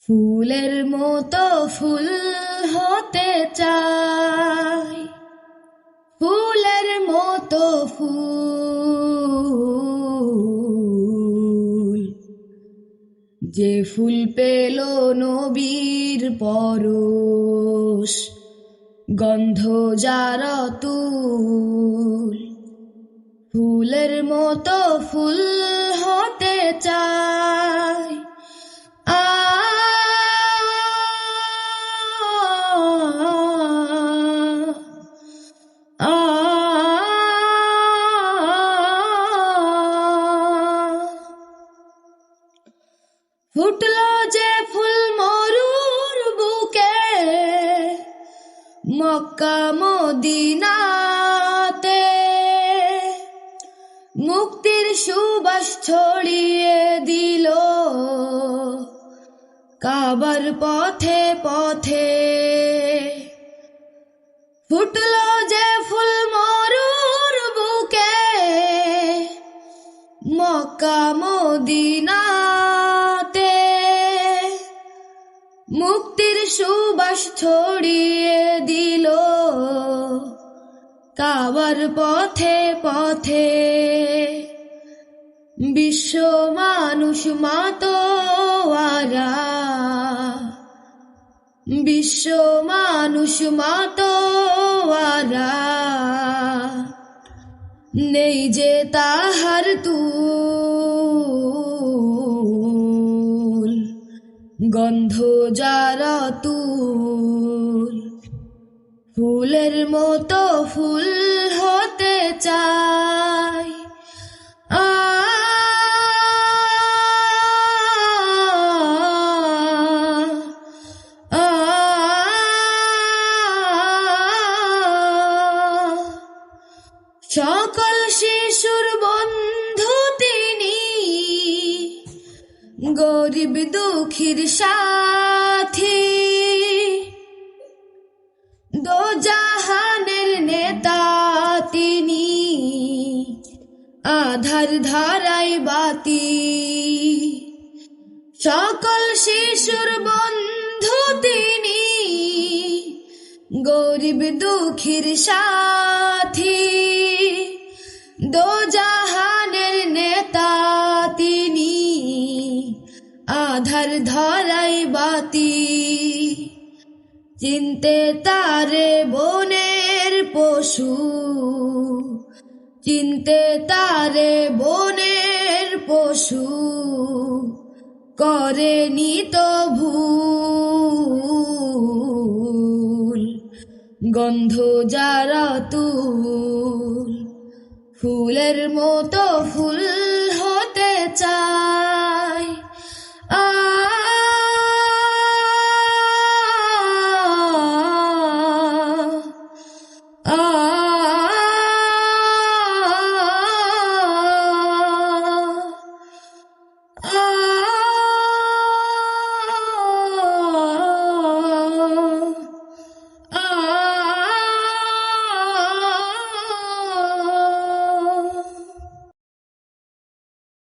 ফুলের মতো ফুল হতে চাই, ফুলের মতো ফুল, যে ফুল পেল নবীর পরশ, গন্ধ যার অতুল। ফুলের মতো ফুল হতে চাই, ফুটলো যে ফুল মরুর বুকে, মক্কা মদিনাতে, মুক্তির সুবাস ছড়িয়ে দিল কাবার পথে পথে। ফুটলো যে ফুল মরুর বুকে, মক্কা মদিনাতে, মুক্তির সুবাস ছড়িয়ে দিল কাবার পথে পথে। বিশ্ব মানুষ মাতোয়ারা, বিশ্ব মানুষ মাতোয়ারা, নেই যে তাহার তুল, গন্ধ যার তুল। ফুলের মতো ফুল হতে চাই, সকল শিশুর বন্ধু তিনি, গরিব দুঃখীর সাথী, দোজাহানের নেতা তিনি, আধার ধারাই বাতি। সকল শিশুর বন্ধু তিনি, গরিব দুঃখীর সাথী, দোজাহানের নেতা তিনি, আধার ধারাই বাতি। চিনতে তারে বনের পশু, চিনতে তারে বনের পশু, করেনি তো ভুল, গন্ধ যার তুল। ফুলের মতো ফুল হতে চাই।